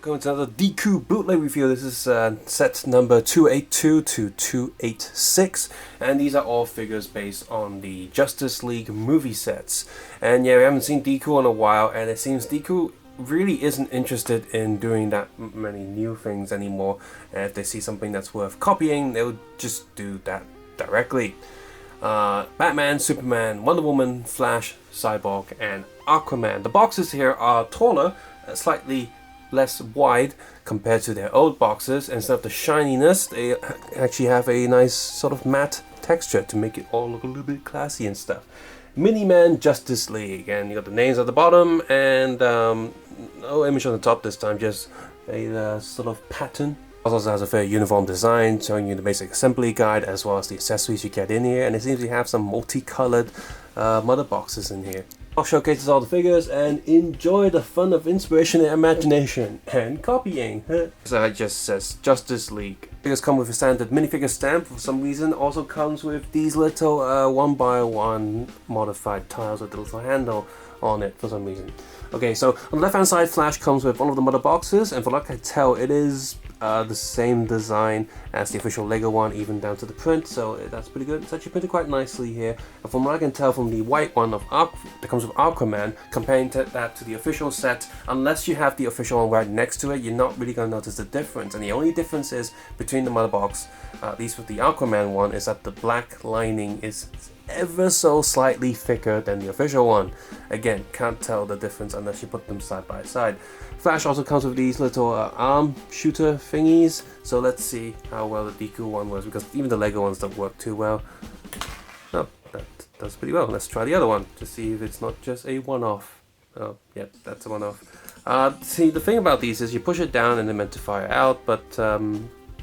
Welcome to another DeCool bootleg review. This is set number 282 to 286, and these are all figures based on the Justice League movie sets. And yeah, we haven't seen DeCool in a while, and it seems DeCool really isn't interested in doing that many new things anymore. And if they see something that's worth copying, they'll just do that directly. Batman, Superman, Wonder Woman, Flash, Cyborg, and Aquaman. The boxes here are taller, slightly less wide compared to their old boxes. Instead of the shininess, they actually have a nice sort of matte texture to make it all look a little bit classy and stuff. Mini-Man Justice League, and you got the names at the bottom and no image on the top this time, just a sort of pattern. Also has a very uniform design, showing you the basic assembly guide as well as the accessories you get in here, and it seems to have some multicolored mother boxes in here. I'll showcase all the figures and enjoy the fun of inspiration and imagination and copying. So it just says Justice League. Figures come with a standard minifigure stamp for some reason. Also comes with these little 1x1 modified tiles with a little handle on it for some reason. Okay, so on the left hand side, Flash comes with all of the mother boxes, and for what I can tell, it is the same design as the official Lego one, even down to the print, so that's pretty good. It's actually printed quite nicely here, and from what I can tell from the white one of that comes with Aquaman, comparing that to the official set, unless you have the official one right next to it, you're not really going to notice the difference. And the only difference is between the mother box, at least with the Aquaman one, is that the black lining is ever so slightly thicker than the official one. Again, can't tell the difference unless you put them side by side. Flash also comes with these little arm shooter thingies, so let's see how well the DeCool one works, because even the Lego ones don't work too well. Oh, that does pretty well. Let's try the other one to see if it's not just a one-off. Oh, yep, that's a one-off. See, the thing about these is you push it down and they're meant to fire out, but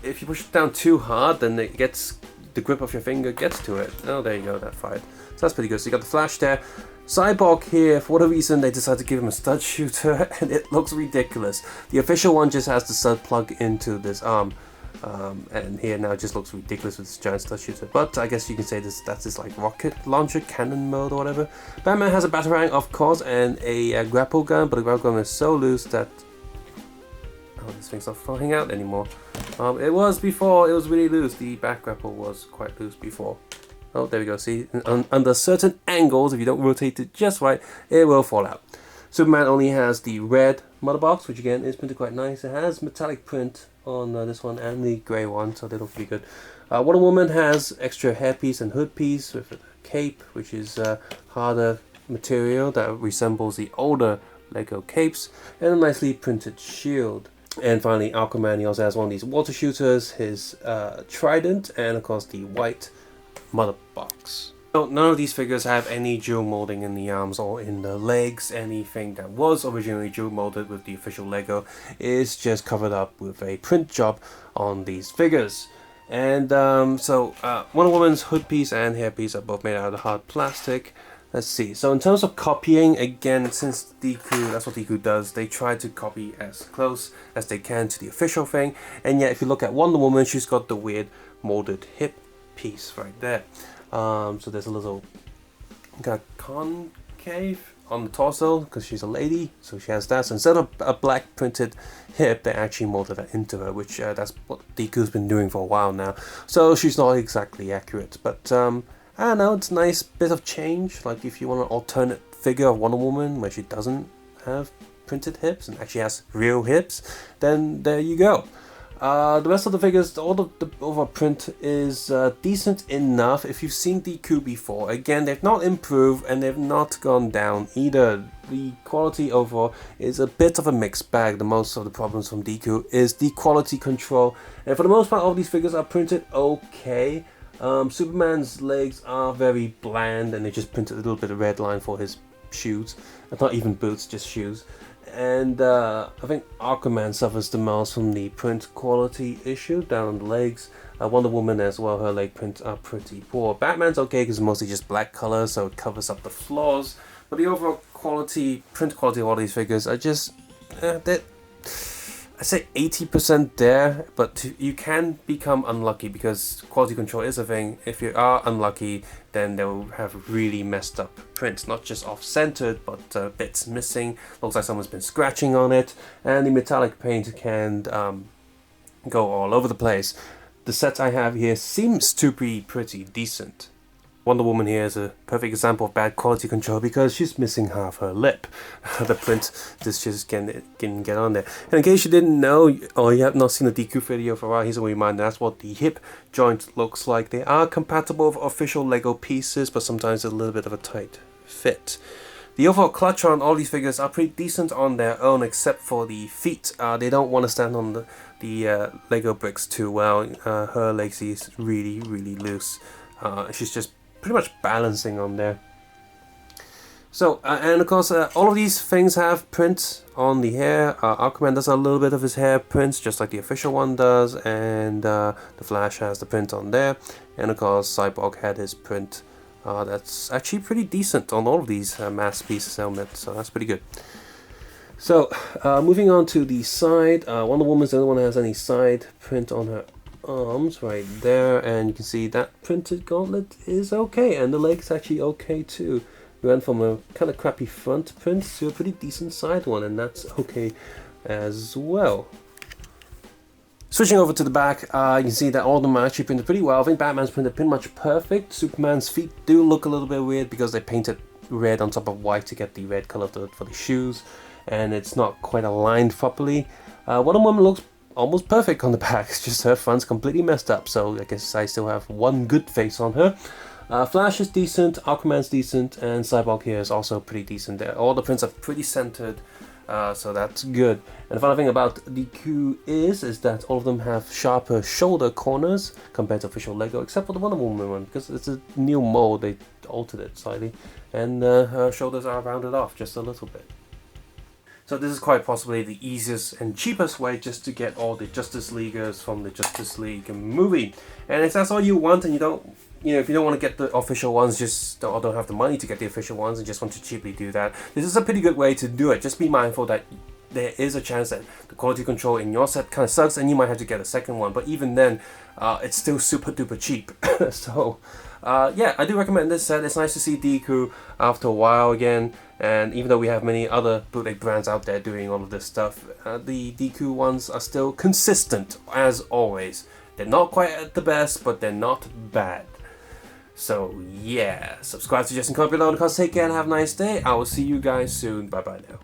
if you push it down too hard, then it gets the grip of your finger gets to it. Oh, there you go, that fired. So that's pretty good. So you got the Flash there. Cyborg here, for whatever reason, they decided to give him a stud shooter, and it looks ridiculous. The official one just has the stud plug into this arm, and here now it just looks ridiculous with this giant stud shooter. But I guess you can say that's this like rocket launcher, cannon mode or whatever. Batman has a batarang, of course, and a grapple gun, but the grapple gun is so loose that this thing's not flying out anymore. It was before, it was really loose. The back grapple was quite loose before. Oh, there we go. See, under certain angles, if you don't rotate it just right, it will fall out. Superman only has the red mother box, which again is printed quite nice. It has metallic print on this one and the grey one, so they look pretty good. Wonder Woman has extra hairpiece and hood piece with a cape, which is harder material that resembles the older Lego capes, and a nicely printed shield. And finally, Aquaman, he also has one of these water shooters, his trident, and of course the white mother box. So none of these figures have any jewel molding in the arms or in the legs. Anything that was originally jewel molded with the official Lego is just covered up with a print job on these figures. And Wonder Woman's hood piece and hair piece are both made out of hard plastic. Let's see, so in terms of copying, again, since DeCool, that's what DeCool does, they try to copy as close as they can to the official thing. And yet, if you look at Wonder Woman, she's got the weird molded hip piece right there. So there's a little concave on the torso, because she's a lady, so she has that. So instead of a black printed hip, they actually molded that into her, which that's what DeCool's been doing for a while now. So she's not exactly accurate, but I don't know, it's a nice bit of change. Like if you want an alternate figure of Wonder Woman where she doesn't have printed hips and actually has real hips, then there you go. The rest of the figures, all of the overall print is decent enough. If you've seen DeCool before, again, they've not improved and they've not gone down either. The quality overall is a bit of a mixed bag. The most of the problems from DeCool is the quality control, and for the most part, all these figures are printed okay. Superman's legs are very bland, and they just printed a little bit of red line for his shoes. Not even boots, just shoes. And I think Aquaman suffers the most from the print quality issue down on the legs. Wonder Woman as well, her leg prints are pretty poor. Batman's okay because it's mostly just black color, so it covers up the flaws. But the overall quality, print quality of all these figures are just I say 80% there, but you can become unlucky because quality control is a thing. If you are unlucky, then they'll have really messed up prints, not just off-centered, but bits missing. Looks like someone's been scratching on it, and the metallic paint can go all over the place. The set I have here seems to be pretty decent. Wonder Woman here is a perfect example of bad quality control because she's missing half her lip. The print just can get on there. And in case you didn't know, or you have not seen the DeCool video for a while, here's a reminder. That's what the hip joint looks like. They are compatible with official Lego pieces, but sometimes a little bit of a tight fit. The overall clutch on all these figures are pretty decent on their own, except for the feet. They don't want to stand on the Lego bricks too well. Her legs is really loose. She's just pretty much balancing on there. So, and of course, all of these things have prints on the hair. Aquaman does a little bit of his hair prints, just like the official one does, and the Flash has the print on there. And of course, Cyborg had his print. That's actually pretty decent on all of these masterpiece helmets, so that's pretty good. So, moving on to the side, Wonder Woman's the only one that has any side print on her arms right there, and you can see that printed gauntlet is okay, and the leg's actually okay too. We went from a kind of crappy front print to a pretty decent side one, and that's okay as well. Switching over to the back, you can see that all of them are actually printed pretty well. I think Batman's printed pretty much perfect. Superman's feet do look a little bit weird because they painted red on top of white to get the red color for the shoes, and it's not quite aligned properly. Wonder Woman looks almost perfect on the back. It's just her front's completely messed up, so I guess I still have one good face on her. Flash is decent, Aquaman's decent, and Cyborg here is also pretty decent. All the prints are pretty centered, so that's good. And the final thing about DeCool is that all of them have sharper shoulder corners compared to official Lego, except for the Wonder Woman one, because it's a new mold. They altered it slightly, and her shoulders are rounded off just a little bit. So this is quite possibly the easiest and cheapest way just to get all the Justice Leaguers from the Justice League movie. And if that's all you want, and you don't, if you don't want to get the official ones, just don't have the money to get the official ones and just want to cheaply do that, this is a pretty good way to do it. Just be mindful that there is a chance that the quality control in your set kind of sucks and you might have to get a second one, but even then, it's still super duper cheap. So yeah, I do recommend this set. It's nice to see DeCool after a while again, and even though we have many other bootleg brands out there doing all of this stuff, the DeCool ones are still consistent as always. They're not quite at the best, but they're not bad. So yeah, subscribe, suggest, and comment below. And of course, take care and have a nice day. I will see you guys soon. Bye bye now.